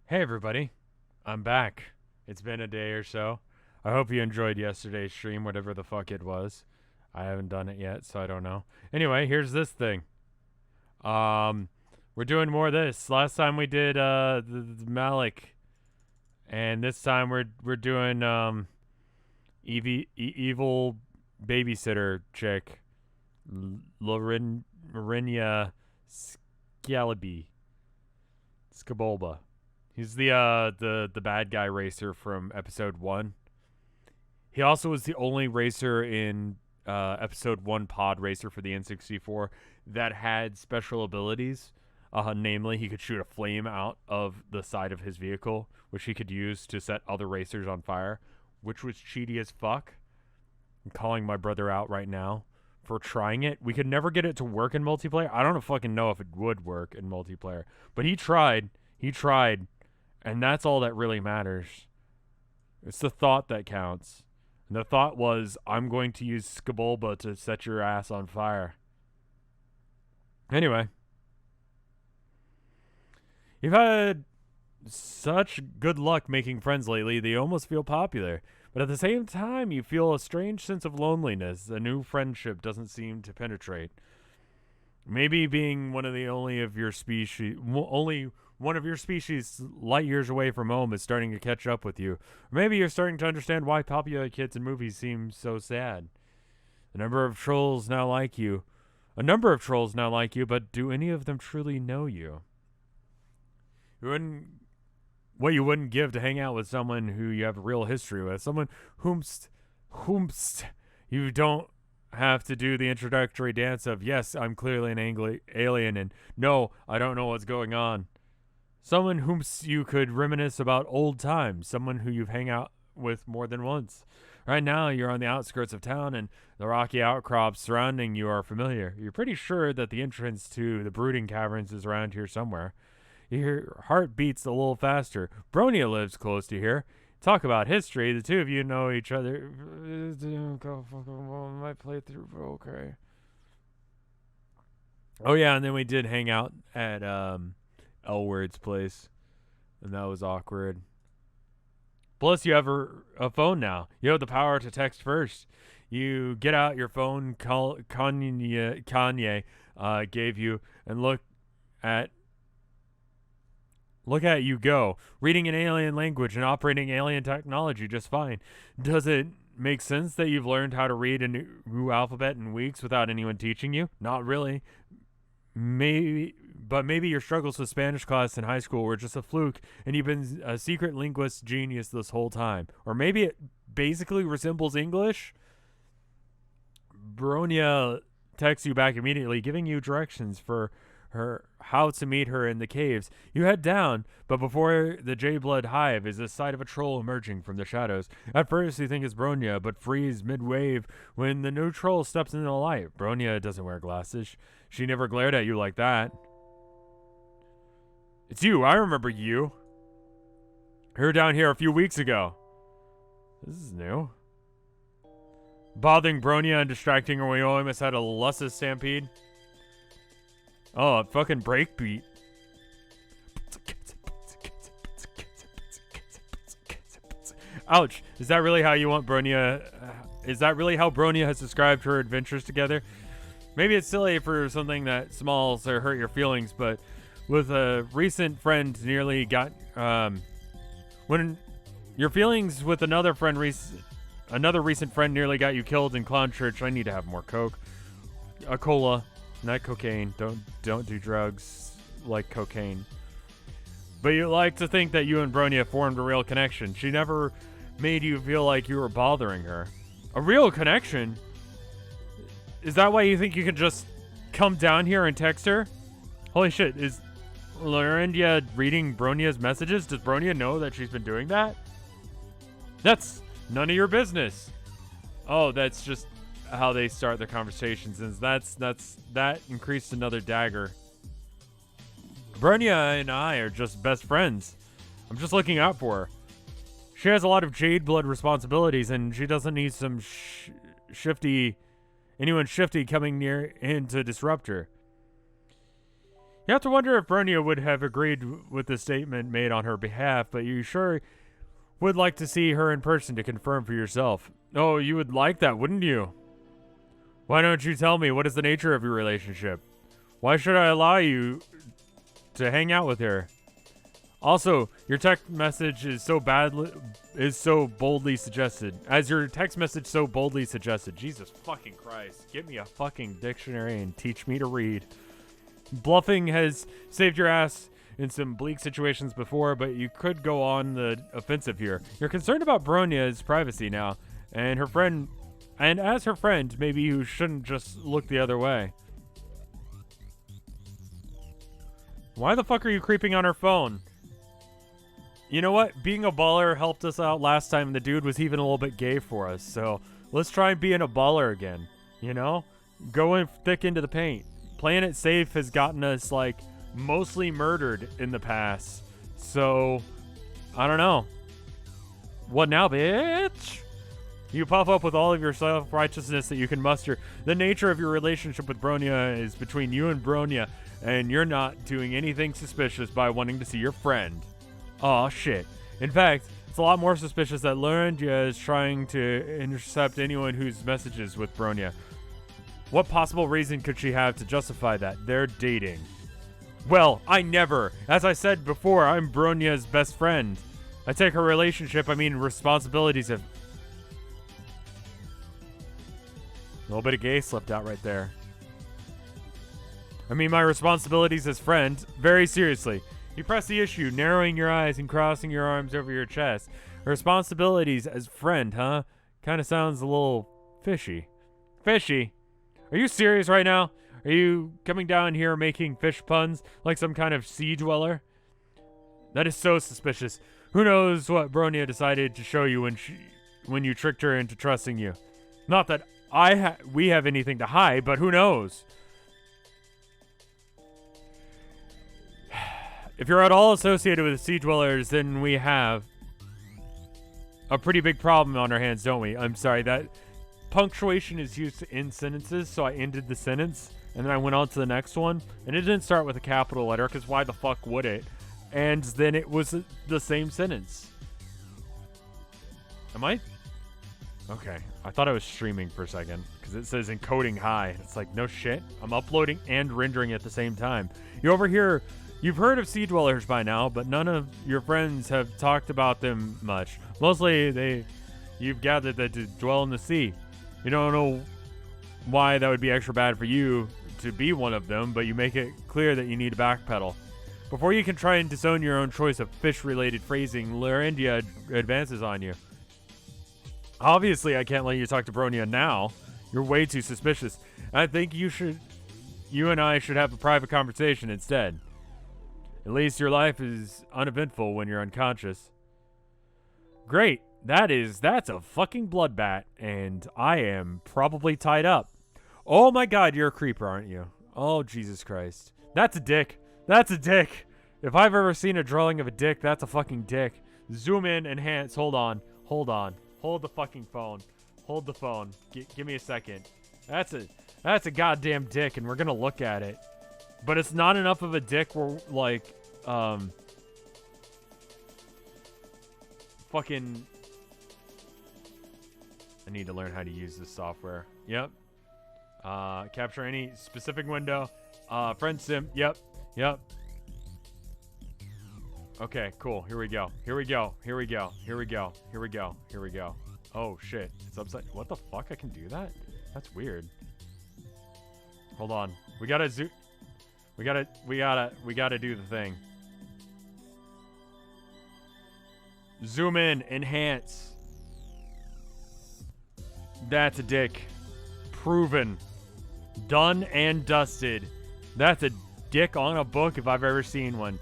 Hey everybody, I'm back. It's been a day or so. I hope you enjoyed yesterday's stream, whatever the fuck it was. I haven't done it yet, so I don't know. Anyway, here's this thing. Um, we're doing more of this. Last time we did the Malik, and this time we're doing evil babysitter chick, Lorinia Scabolba. He's the bad guy racer from episode 1. He also was the only racer in episode 1 pod racer for the N64 that had special abilities. Namely, he could shoot a flame out of the side of his vehicle, which he could use to set other racers on fire, which was cheaty as fuck. I'm calling my brother out right now for trying it. We could never get it to work in multiplayer. I don't fucking know if it would work in multiplayer, but he tried. He tried. And that's all that really matters. It's the thought that counts. And the thought was, I'm going to use Skabolba to set your ass on fire. Anyway. You've had such good luck making friends lately that you almost feel popular. But at the same time, you feel a strange sense of loneliness. A new friendship doesn't seem to penetrate. Maybe being one of your species light years away from home is starting to catch up with you. Or maybe you're starting to understand why popular kids in movies seem so sad. A number of trolls now like you, but do any of them truly know you? What you wouldn't give to hang out with someone who you have a real history with, someone whomst you don't have to do the introductory dance of, yes, I'm clearly an alien, and no, I don't know what's going on. Someone whom you could reminisce about old times, someone who you've hang out with more than once. Right now, you're on the outskirts of town, and the rocky outcrops surrounding you are familiar. You're pretty sure that the entrance to the brooding caverns is around here somewhere. Your heart beats a little faster. Bronia lives close to here. Talk about history. The two of you know each other. My playthrough, okay. Oh yeah, and then we did hang out at Elward's place, and that was awkward. Plus, you have a phone now. You have the power to text first. You get out your phone Kanye gave you, and look at you go, reading an alien language and operating alien technology just fine. Does it make sense that you've learned how to read a new alphabet in weeks without anyone teaching you? Not really. Maybe your struggles with Spanish class in high school were just a fluke, and you've been a secret linguist genius this whole time. Or maybe it basically resembles English. Bronia texts you back immediately, giving you directions for how to meet her in the caves. You head down, but before the J-Blood Hive is the sight of a troll emerging from the shadows. At first you think it's Bronia, but freeze mid-wave when the new troll steps into the light. Bronia doesn't wear glasses. She never glared at you like that. It's you. I remember you. You were down here a few weeks ago. This is new. Bothering Bronia and distracting her when you almost had a Lussus stampede. Oh, a fucking breakbeat. Ouch. Is that really how you want Bronia? Is that really how Bronia has described her adventures together? Maybe it's silly for something that small to hurt your feelings, but with a recent friend nearly got, when your feelings with another recent friend nearly got you killed in Clown Church, I need to have more coke. A cola. Not cocaine. Don't do drugs like cocaine. But you like to think that you and Bronia formed a real connection. She never made you feel like you were bothering her. A real connection? Is that why you think you can just come down here and text her? Holy shit, is Lorendia reading Bronia's messages? Does Bronia know that she's been doing that? That's none of your business. Oh, that's just how they start their conversations, and that increased another dagger. Bronia and I are just best friends. I'm just looking out for her. She has a lot of Jade Blood responsibilities, and she doesn't need some anyone shifty coming near in to disrupt her. You have to wonder if Bronya would have agreed with the statement made on her behalf, but you sure would like to see her in person to confirm for yourself. Oh, you would like that, wouldn't you? Why don't you tell me what is the nature of your relationship? Why should I allow you to hang out with her? Also, your text message is so boldly suggested. As your text message so boldly suggested. Jesus fucking Christ. Give me a fucking dictionary and teach me to read. Bluffing has saved your ass in some bleak situations before, but you could go on the offensive here. You're concerned about Bronya's privacy now, and as her friend, maybe you shouldn't just look the other way. Why the fuck are you creeping on her phone? You know what? Being a baller helped us out last time. The dude was even a little bit gay for us, so let's try being a baller again. You know? Going thick into the paint. Playing it safe has gotten us, like, mostly murdered in the past. So, I don't know. What now, bitch? You puff up with all of your self-righteousness that you can muster. The nature of your relationship with Bronya is between you and Bronya, and you're not doing anything suspicious by wanting to see your friend. Aw, shit. In fact, it's a lot more suspicious that Larendia is trying to intercept anyone whose messages with Bronya. What possible reason could she have to justify that? They're dating. Well, I never. As I said before, I'm Bronya's best friend. I take her relationship, responsibilities of... A little bit of gay slipped out right there. My responsibilities as friend, very seriously. You press the issue, narrowing your eyes and crossing your arms over your chest. Responsibilities as friend, huh? Kind of sounds a little fishy. Fishy? Are you serious right now? Are you coming down here making fish puns like some kind of sea dweller? That is so suspicious. Who knows what Bronya decided to show you when you tricked her into trusting you. Not that we have anything to hide, but who knows? If you're at all associated with sea dwellers, then we have a pretty big problem on our hands, don't we? I'm sorry, that punctuation is used to end sentences, so I ended the sentence, and then I went on to the next one, and it didn't start with a capital letter, because why the fuck would it? And then it was the same sentence. Am I? Okay, I thought I was streaming for a second, because it says encoding high. It's like, no shit, I'm uploading and rendering at the same time. You over here, you've heard of sea dwellers by now, but none of your friends have talked about them much. Mostly, you've gathered that to dwell in the sea. You don't know why that would be extra bad for you to be one of them, but you make it clear that you need to backpedal. Before you can try and disown your own choice of fish-related phrasing, Larendia advances on you. Obviously, I can't let you talk to Bronya now. You're way too suspicious. I think you and I should have a private conversation instead. At least your life is uneventful when you're unconscious. Great. That's a fucking bloodbath, and I am probably tied up. Oh my god, you're a creeper, aren't you? Oh, Jesus Christ. That's a dick. That's a dick. If I've ever seen a drawing of a dick, that's a fucking dick. Zoom in, enhance, hold on. Hold the fucking phone. Hold the phone. Give me a second. That's a goddamn dick, and we're gonna look at it. But it's not enough of a dick where, like, fucking... I need to learn how to use this software. Yep. Capture any specific window. Friend sim. Yep. Okay, cool. Here we go. Oh, shit. It's upside... What the fuck? I can do that? That's weird. Hold on. We gotta zoom... We gotta do the thing. Zoom in. Enhance. That's a dick. Proven. Done and dusted. That's a dick on a book if I've ever seen one.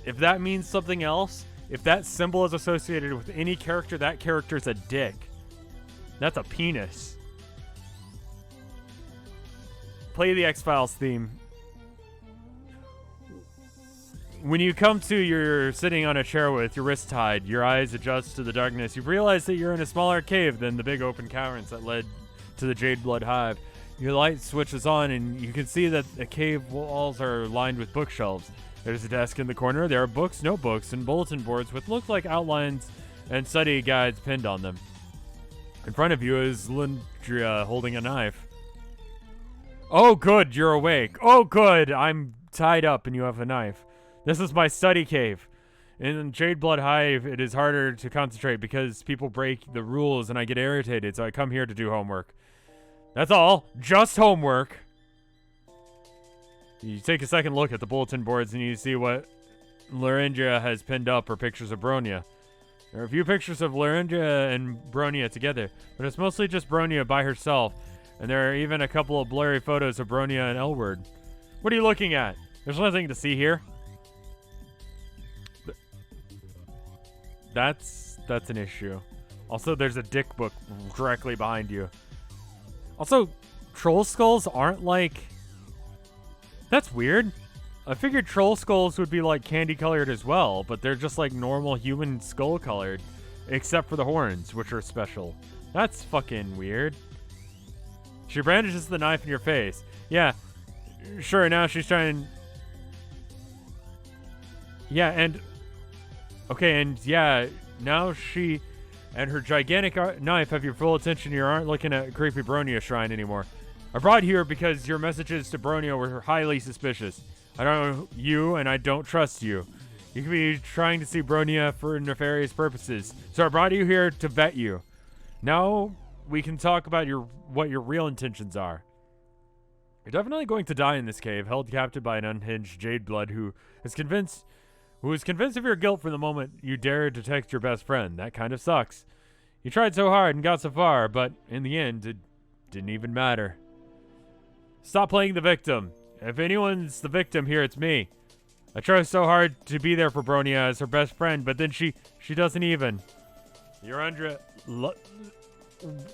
If that means something else, if that symbol is associated with any character, that character's a dick. That's a penis. Play the X-Files theme. When you come to, you're sitting on a chair with your wrists tied, your eyes adjust to the darkness. You realize that you're in a smaller cave than the big open caverns that led to the Jade Blood Hive. Your light switches on, and you can see that the cave walls are lined with bookshelves. There's a desk in the corner. There are books, notebooks, and bulletin boards with look like outlines and study guides pinned on them. In front of you is Lindria holding a knife. Oh, good, you're awake. Oh, good, I'm tied up and you have a knife. This is my study cave. In Jade Blood Hive, it is harder to concentrate because people break the rules and I get irritated, so I come here to do homework. That's all. Just homework. You take a second look at the bulletin boards and you see what Larindria has pinned up are pictures of Bronia. There are a few pictures of Larindria and Bronia together, but it's mostly just Bronia by herself, and there are even a couple of blurry photos of Bronia and Elward. What are you looking at? There's nothing to see here. That's an issue. Also, there's a dick book directly behind you. Also, troll skulls aren't like... That's weird. I figured troll skulls would be like candy colored as well, but they're just like normal human skull colored, except for the horns, which are special. That's fucking weird. She brandishes the knife in your face. Yeah, sure, now she's trying... Yeah, and... Okay, and yeah, now she and her gigantic knife have your full attention. You aren't looking at creepy Bronia shrine anymore. I brought you here because your messages to Bronia were highly suspicious. I don't know you, and I don't trust you. You could be trying to see Bronia for nefarious purposes, so I brought you here to vet you. Now we can talk about what your real intentions are. You're definitely going to die in this cave, held captive by an unhinged Jade Blood who is convinced of your guilt from the moment you dared detect your best friend. That kind of sucks. You tried so hard and got so far, but in the end, it didn't even matter. Stop playing the victim. If anyone's the victim here, it's me. I tried so hard to be there for Bronia as her best friend, but then she doesn't even. Your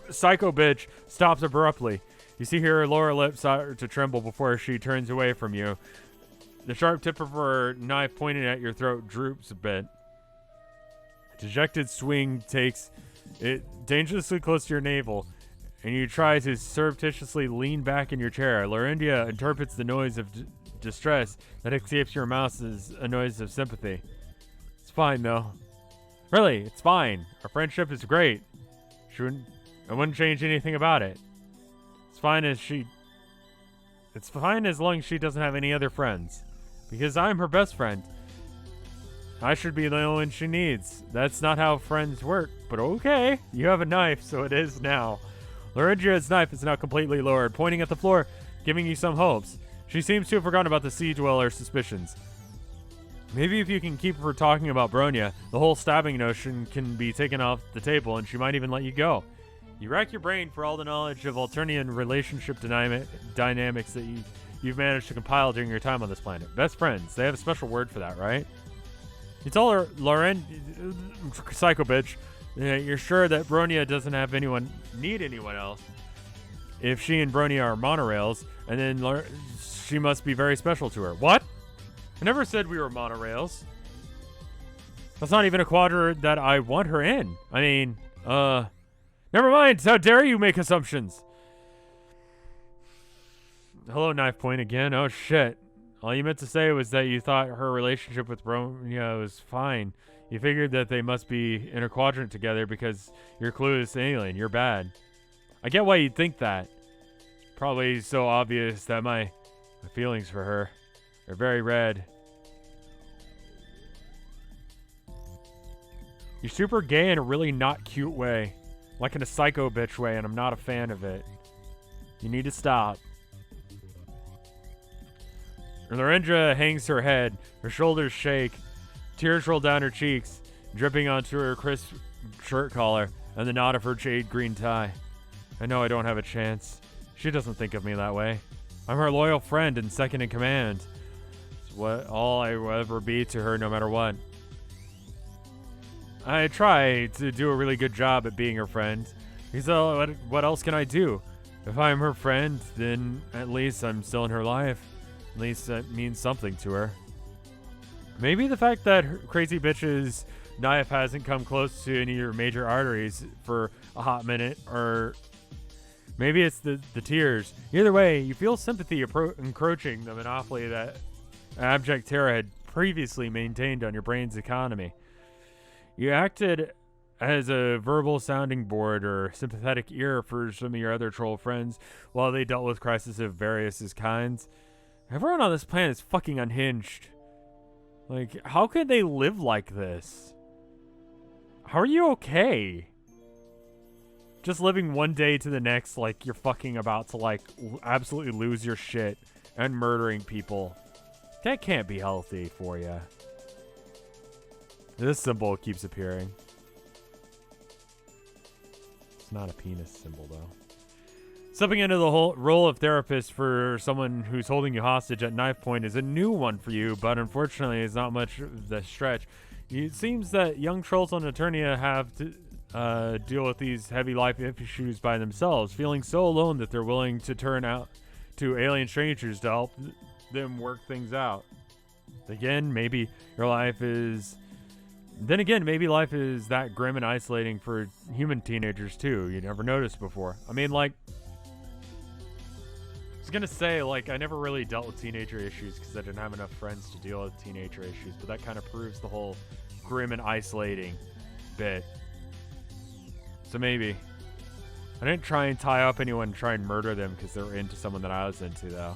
psycho bitch stops abruptly. You see her lower lip start to tremble before she turns away from you. The sharp tip of her knife pointed at your throat droops a bit. A dejected swing takes it dangerously close to your navel, and you try to surreptitiously lean back in your chair. Larindia interprets the noise of distress that escapes your mouth as a noise of sympathy. It's fine, though. Really, it's fine. Our friendship is great. I wouldn't change anything about it. It's fine as long as she doesn't have any other friends. Because I'm her best friend. I should be the only one she needs. That's not how friends work, but okay. You have a knife, so it is now. Larindia's knife is now completely lowered, pointing at the floor, giving you some hopes. She seems to have forgotten about the Sea Dweller's suspicions. Maybe if you can keep her talking about Bronia, the whole stabbing notion can be taken off the table and she might even let you go. You rack your brain for all the knowledge of Alternian relationship dynamics that you've managed to compile during your time on this planet. Best friends. They have a special word for that, right? You tell her, Lauren, psycho bitch, you're sure that Bronia doesn't have need anyone else. If she and Bronia are monorails, and then she must be very special to her. What? I never said we were monorails. That's not even a quadrant that I want her in. I mean, never mind. How dare you make assumptions? Hello, knife point again. Oh, shit. All you meant to say was that you thought her relationship with Bronia was fine. You figured that they must be in a quadrant together because you're clueless alien. You're bad. I get why you'd think that. Probably so obvious that my feelings for her are very red. You're super gay in a really not cute way. Like in a psycho bitch way, and I'm not a fan of it. You need to stop. Larindra hangs her head. Her shoulders shake. Tears roll down her cheeks, dripping onto her crisp shirt collar and the knot of her jade green tie. I know I don't have a chance. She doesn't think of me that way. I'm her loyal friend and second in command. It's all I will ever be to her, no matter what. I try to do a really good job at being her friend. Because what else can I do? If I'm her friend, then at least I'm still in her life. At least that means something to her. Maybe the fact that her crazy bitch's knife hasn't come close to any of your major arteries for a hot minute, or Maybe it's the tears. Either way, you feel sympathy encroaching the monopoly that abject terror had previously maintained on your brain's economy. You acted as a verbal sounding board or sympathetic ear for some of your other troll friends while they dealt with crises of various kinds. Everyone on this planet is fucking unhinged. Like, how could they live like this? How are you okay? Just living one day to the next like you're fucking about to like absolutely lose your shit and murdering people. That can't be healthy for you. This symbol keeps appearing. It's not a penis symbol though. Stepping into the whole role of therapist for someone who's holding you hostage at knife point is a new one for you, but unfortunately it's not much of the stretch. It seems that young trolls on Eternia have to deal with these heavy life issues by themselves, feeling so alone that they're willing to turn out to alien strangers to help them work things out. Again, maybe life is that grim and isolating for human teenagers too. You never noticed before. I mean, like, I was gonna say, like, I never really dealt with teenager issues because I didn't have enough friends to deal with teenager issues, but that kind of proves the whole grim and isolating bit. So maybe. I didn't try and tie up anyone and try and murder them because they were into someone that I was into, though.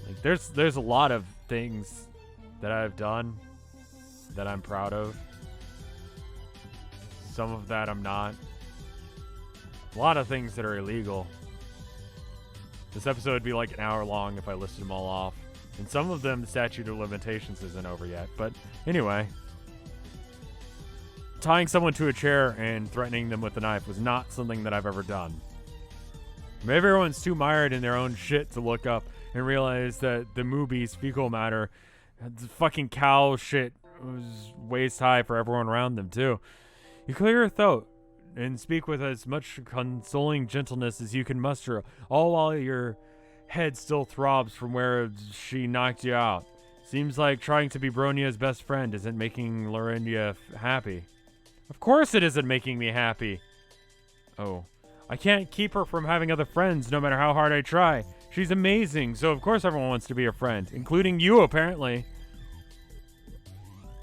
Like, there's a lot of things that I've done that I'm proud of. Some of that I'm not. A lot of things that are illegal. This episode would be like an hour long if I listed them all off. And some of them, the statute of limitations isn't over yet. But anyway. Tying someone to a chair and threatening them with a knife was not something that I've ever done. Maybe everyone's too mired in their own shit to look up and realize that the movie's fecal matter, the fucking cow shit, was waist high for everyone around them too. You clear your throat and speak with as much consoling gentleness as you can muster, all while your head still throbs from where she knocked you out. Seems like trying to be Bronia's best friend isn't making Laurentia happy. Of course it isn't making me happy. Oh, I can't keep her from having other friends no matter how hard I try. She's amazing, so of course everyone wants to be her friend, including you apparently.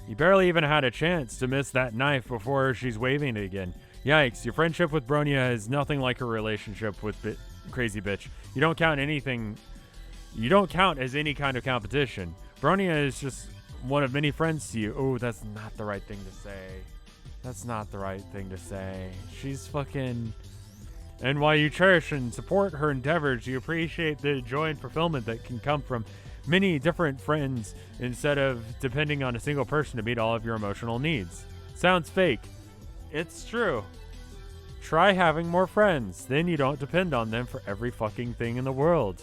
You barely even had a chance to miss that knife before she's waving it again. Yikes, your friendship with Bronia is nothing like her relationship with Crazy Bitch. You don't count as any kind of competition. Bronia is just one of many friends to you. Oh, that's not the right thing to say. That's not the right thing to say. She's fucking... And while you cherish and support her endeavors, you appreciate the joy and fulfillment that can come from many different friends instead of depending on a single person to meet all of your emotional needs. Sounds fake. It's true. Try having more friends. Then you don't depend on them for every fucking thing in the world.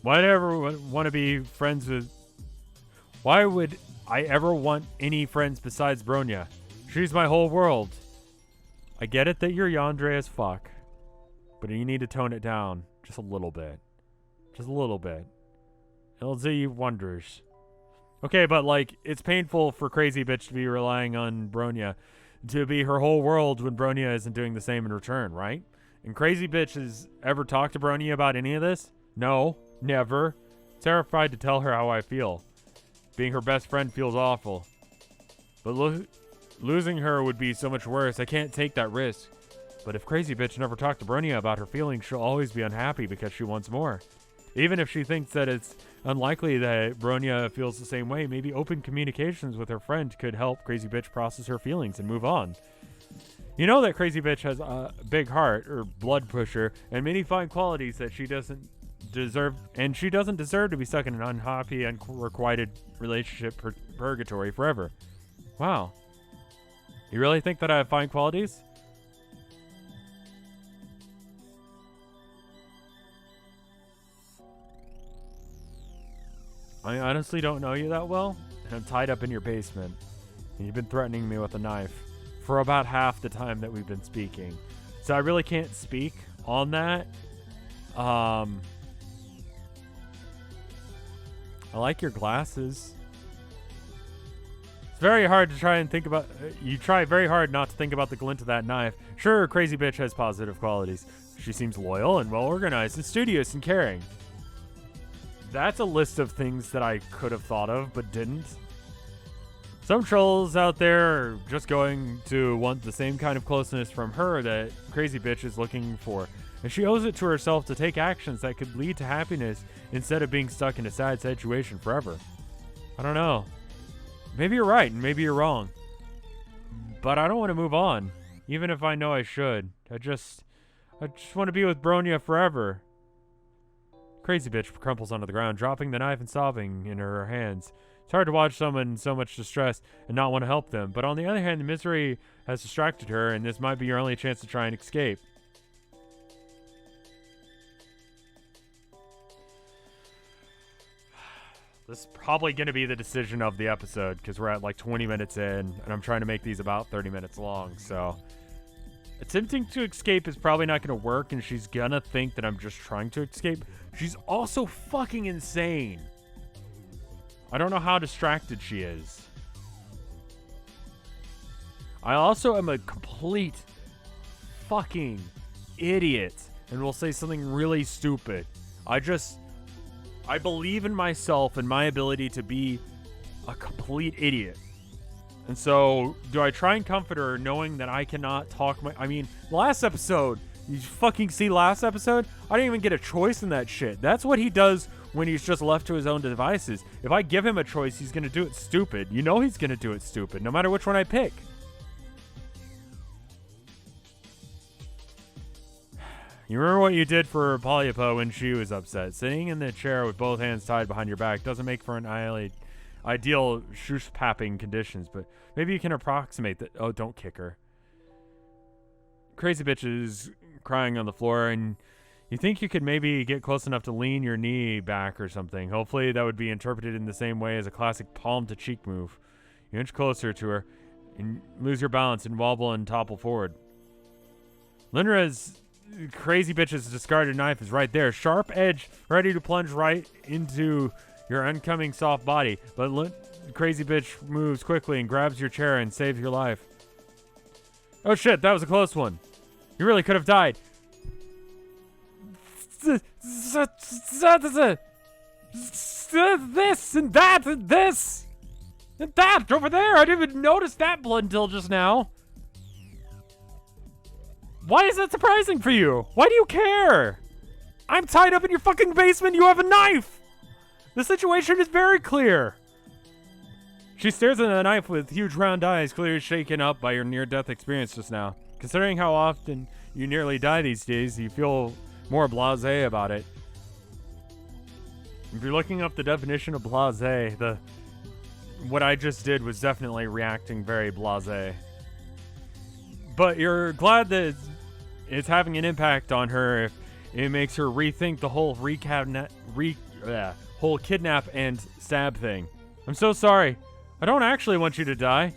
Why would I ever want to be friends with... Why would I ever want any friends besides Bronia? She's my whole world. I get it that you're Yandere as fuck, but you need to tone it down just a little bit. Just a little bit. It'll do you wonders. Okay, but like, it's painful for Crazy Bitch to be relying on Bronia to be her whole world when Bronia isn't doing the same in return, right? And Crazy Bitch has ever talked to Bronia about any of this? No, never. Terrified to tell her how I feel. Being her best friend feels awful. But losing her would be so much worse. I can't take that risk. But if Crazy Bitch never talked to Bronia about her feelings, she'll always be unhappy because she wants more. Even if she thinks that it's unlikely that Bronia feels the same way, maybe open communications with her friend could help Crazy Bitch process her feelings and move on. You know that Crazy Bitch has a big heart, or blood pusher, and many fine qualities that she doesn't deserve, and she doesn't deserve to be stuck in an unhappy, unrequited relationship purgatory forever. Wow. You really think that I have fine qualities? I honestly don't know you that well, and I'm tied up in your basement, and you've been threatening me with a knife for about half the time that we've been speaking. So I really can't speak on that. I like your glasses. It's very hard to try and think about. You try very hard not to think about the glint of that knife. Sure, crazy bitch has positive qualities. She seems loyal and well organized and studious and caring. That's a list of things that I could have thought of but didn't. Some trolls out there are just going to want the same kind of closeness from her that crazy bitch is looking for. And she owes it to herself to take actions that could lead to happiness instead of being stuck in a sad situation forever. I don't know. Maybe you're right and maybe you're wrong. But I don't want to move on, even if I know I should. I just want to be with Bronya forever. Crazy bitch crumples onto the ground, dropping the knife and sobbing in her hands. It's hard to watch someone in so much distress and not want to help them, but on the other hand, the misery has distracted her, and this might be your only chance to try and escape. This is probably going to be the decision of the episode, because we're at like 20 minutes in, and I'm trying to make these about 30 minutes long, so... Attempting to escape is probably not going to work, and she's going to think that I'm just trying to escape. She's also fucking insane. I don't know how distracted she is. I also am a complete fucking idiot and will say something really stupid. I believe in myself and my ability to be a complete idiot. And so, do I try and comfort her knowing that I cannot talk last episode, you fucking see last episode? I didn't even get a choice in that shit. That's what he does when he's just left to his own devices. If I give him a choice, he's going to do it stupid. You know he's going to do it stupid, no matter which one I pick. You remember what you did for Polypa when she was upset. Sitting in the chair with both hands tied behind your back doesn't make for an ideal shush-papping conditions, but maybe you can approximate that. Oh, don't kick her. Crazy bitch is crying on the floor, and you think you could maybe get close enough to lean your knee back or something. Hopefully that would be interpreted in the same way as a classic palm-to-cheek move. You inch closer to her and lose your balance and wobble and topple forward. Linra's crazy bitch's discarded knife is right there, sharp edge, ready to plunge right into your oncoming soft body, but crazy bitch moves quickly and grabs your chair and saves your life. Oh shit, that was a close one. You really could have died. This and that and this and that over there. I didn't even notice that blood until just now. Why is that surprising for you? Why do you care? I'm tied up in your fucking basement. You have a knife. The situation is very clear. She stares at the knife with huge round eyes, clearly shaken up by your near-death experience just now. Considering how often you nearly die these days, you feel more blasé about it. If you're looking up the definition of blasé, what I just did was definitely reacting very blasé. But you're glad that it's having an impact on her if it makes her rethink the whole whole kidnap and stab thing. I'm so sorry. I don't actually want you to die.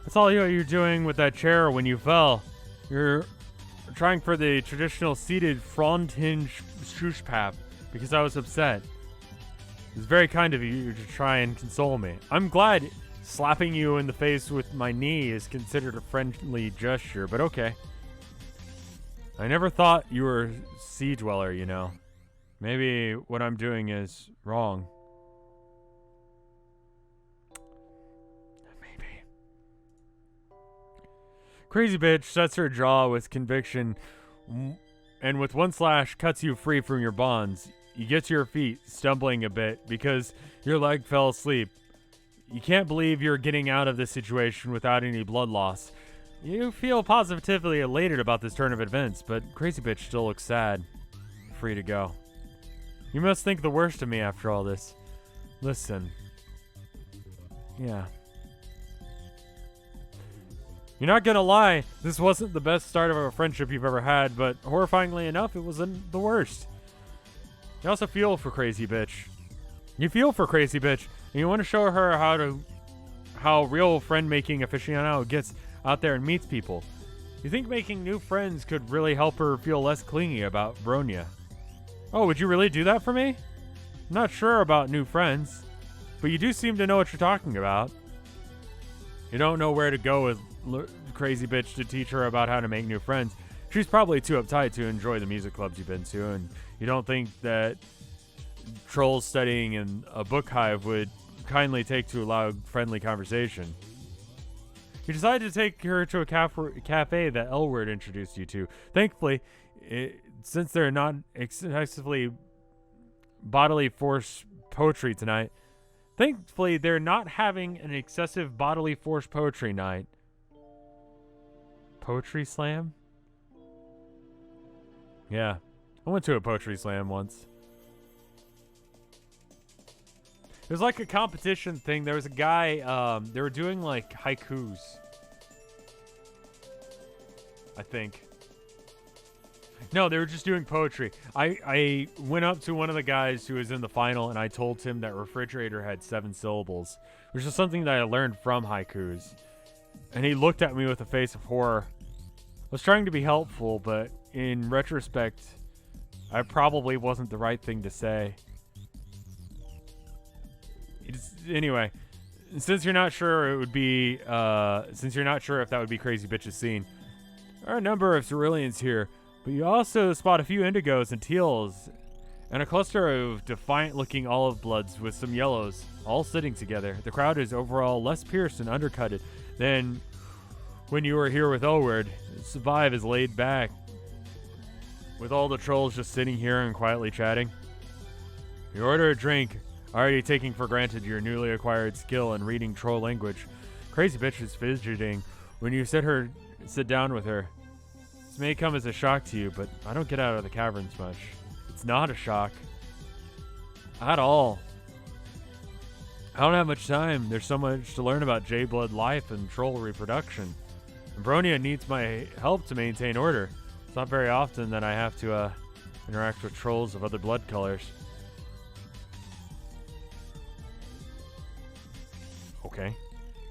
That's all you're doing with that chair when you fell. You're trying for the traditional seated front hinge shushpap because I was upset. It's very kind of you to try and console me. I'm glad slapping you in the face with my knee is considered a friendly gesture, but okay. I never thought you were a sea dweller, you know. Maybe what I'm doing is wrong. Maybe. Crazy bitch sets her jaw with conviction and with one slash cuts you free from your bonds. You get to your feet, stumbling a bit because your leg fell asleep. You can't believe you're getting out of this situation without any blood loss. You feel positively elated about this turn of events, but Crazy Bitch still looks sad. Free to go. You must think the worst of me after all this. Listen. Yeah. You're not gonna lie, this wasn't the best start of a friendship you've ever had, but horrifyingly enough, it wasn't the worst. You also feel for Crazy Bitch. You feel for Crazy Bitch, and you want to show her how real friend-making aficionado gets out there and meets people. You think making new friends could really help her feel less clingy about Bronya. Oh, would you really do that for me? I'm not sure about new friends, but you do seem to know what you're talking about. You don't know where to go with crazy bitch to teach her about how to make new friends. She's probably too uptight to enjoy the music clubs you've been to, and you don't think that trolls studying in a book hive would kindly take to a loud, friendly conversation. You decided to take her to a cafe that Elward introduced you to. Thankfully, since they're not excessively bodily force poetry tonight, thankfully they're not having an excessive bodily force poetry night. Poetry slam? Yeah, I went to a poetry slam once. It was like a competition thing. There was a guy, they were doing like haikus, I think. No, they were just doing poetry. I went up to one of the guys who was in the final and I told him that refrigerator had 7 syllables, which is something that I learned from haikus. And he looked at me with a face of horror. I was trying to be helpful, but in retrospect, I probably wasn't the right thing to say. Anyway, since you're not sure it would be, since you're not sure if that would be Crazy Bitch's scene, there are a number of ceruleans here, but you also spot a few indigos and teals, and a cluster of defiant-looking olive bloods with some yellows, all sitting together. The crowd is overall less pierced and undercutted than when you were here with Elward. The vibe is laid back, with all the trolls just sitting here and quietly chatting. You order a drink, already taking for granted your newly acquired skill in reading troll language. Crazy Bitch is fidgeting when you sit down with her. This may come as a shock to you, but I don't get out of the caverns much. It's not a shock. At all. I don't have much time. There's so much to learn about J-Blood life and troll reproduction. And Bronia needs my help to maintain order. It's not very often that I have to interact with trolls of other blood colors. Okay.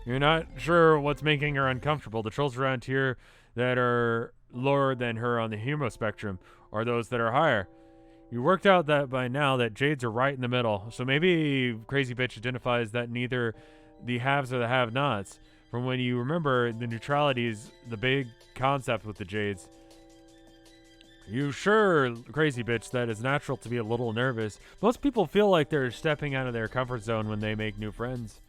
You're not sure what's making her uncomfortable. The trolls around here that are lower than her on the humo spectrum are those that are higher. You worked out that by now that Jades are right in the middle, so maybe Crazy Bitch identifies that neither the haves or the have-nots. From when you remember, the neutrality is the big concept with the Jades. You sure, Crazy Bitch, that it's natural to be a little nervous. Most people feel like they're stepping out of their comfort zone when they make new friends.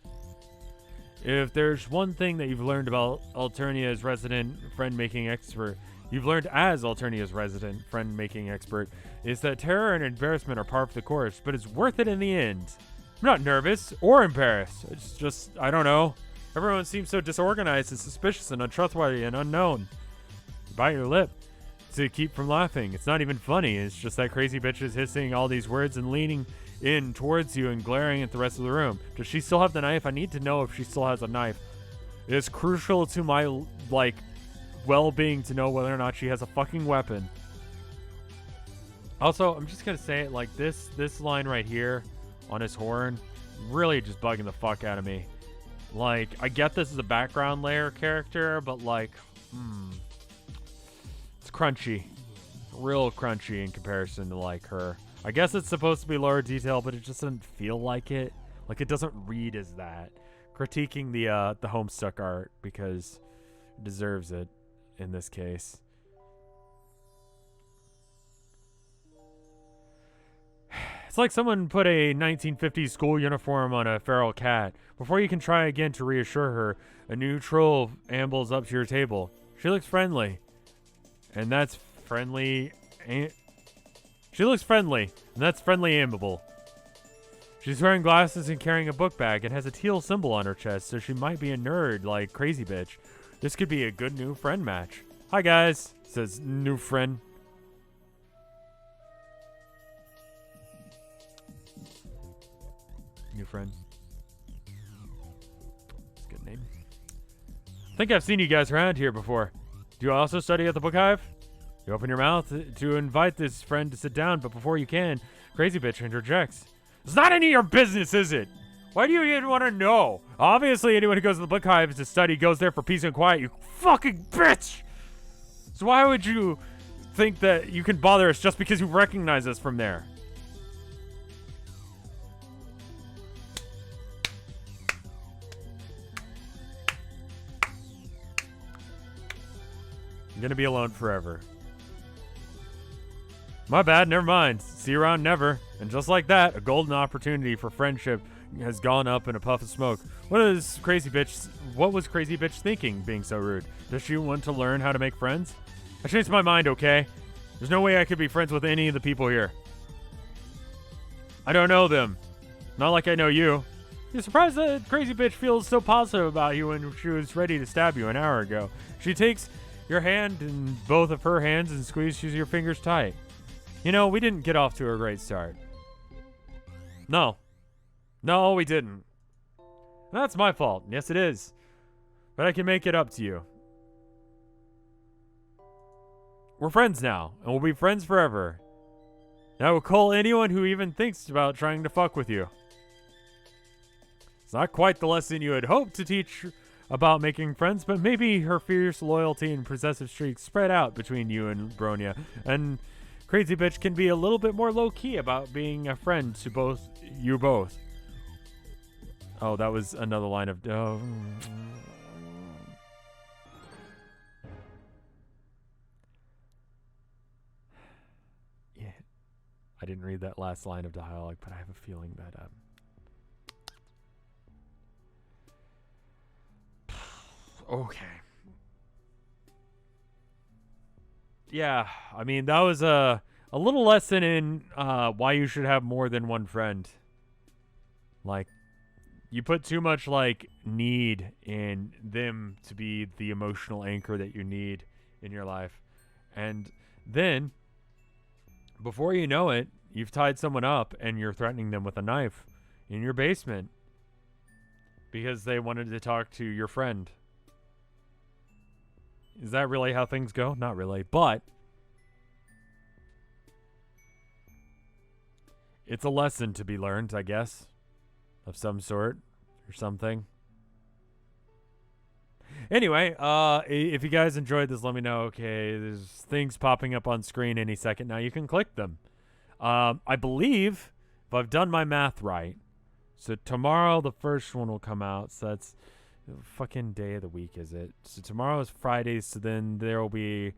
If there's one thing that you've learned about Alternia's resident friend-making expert, you've learned as Alternia's resident friend-making expert, is that terror and embarrassment are par for the course, but it's worth it in the end. I'm not nervous or embarrassed. It's just, I don't know. Everyone seems so disorganized and suspicious and untrustworthy and unknown. You bite your lip to keep from laughing. It's not even funny. It's just that Crazy Bitch is hissing all these words and leaning in towards you and glaring at the rest of the room. Does she still have the knife? I need to know if she still has a knife. It is crucial to my, well-being to know whether or not she has a fucking weapon. Also, I'm just gonna say it like this line right here on his horn really just bugging the fuck out of me. Like, I get this is a background layer character, but it's crunchy. Real crunchy in comparison to, her. I guess it's supposed to be lower detail, but it just doesn't feel like it. Like, it doesn't read as that. Critiquing the Homestuck art because it deserves it in this case. It's like someone put a 1950s school uniform on a feral cat. Before you can try again to reassure her, a new troll ambles up to your table. She looks friendly. And that's friendly. She looks friendly, and that's friendly amiable. She's wearing glasses and carrying a book bag and has a teal symbol on her chest, so she might be a nerd like Crazy Bitch. This could be a good new friend match. Hi guys, says new friend. New friend. That's a good name. I think I've seen you guys around here before. Do you also study at the Book Hive? You open your mouth to invite this friend to sit down, but before you can, Crazy Bitch interjects. It's not any of your business, is it? Why do you even want to know? Obviously, anyone who goes to the Book Hive to study goes there for peace and quiet, you fucking bitch! So why would you think that you can bother us just because you recognize us from there? I'm gonna be alone forever. My bad, never mind. See you around never. And just like that, a golden opportunity for friendship has gone up in a puff of smoke. What was crazy bitch thinking, being so rude? Does she want to learn how to make friends? I changed my mind, okay? There's no way I could be friends with any of the people here. I don't know them. Not like I know you. You're surprised that crazy bitch feels so positive about you when she was ready to stab you an hour ago. She takes your hand in both of her hands and squeezes your fingers tight. You know, we didn't get off to a great start. No. No, we didn't. That's my fault. Yes, it is. But I can make it up to you. We're friends now, and we'll be friends forever. And I will call anyone who even thinks about trying to fuck with you. It's not quite the lesson you had hoped to teach about making friends, but maybe her fierce loyalty and possessive streak spread out between you and Bronya, and crazy bitch can be a little bit more low-key about being a friend to you both. Oh, that was another line of... Oh. Yeah. I didn't read that last line of dialogue, but I have a feeling that... Okay. Yeah, I mean, that was a little lesson in why you should have more than one friend. Like, you put too much, like, need in them to be the emotional anchor that you need in your life. And then, before you know it, you've tied someone up and you're threatening them with a knife in your basement because they wanted to talk to your friend. Is that really how things go? Not really, but it's a lesson to be learned, I guess, of some sort or something. Anyway, if you guys enjoyed this, let me know. Okay, there's things popping up on screen any second now. You can click them. I believe, if I've done my math right, so tomorrow the first one will come out. So that's fucking day of the week, is it? So tomorrow is Friday, so then there will be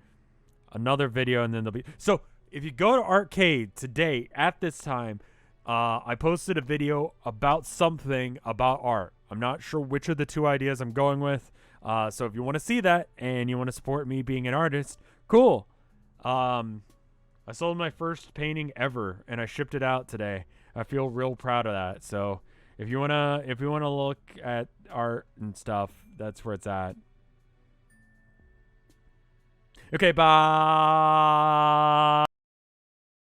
another video, and then there'll be... So if you go to Arcade today at this time, I posted a video about something about art. I'm not sure which of the two ideas I'm going with. So if you want to see that and you want to support me being an artist, cool. I sold my first painting ever, and I shipped it out today. I feel real proud of that. So if you wanna look at art and stuff, that's where it's at. Okay, bye.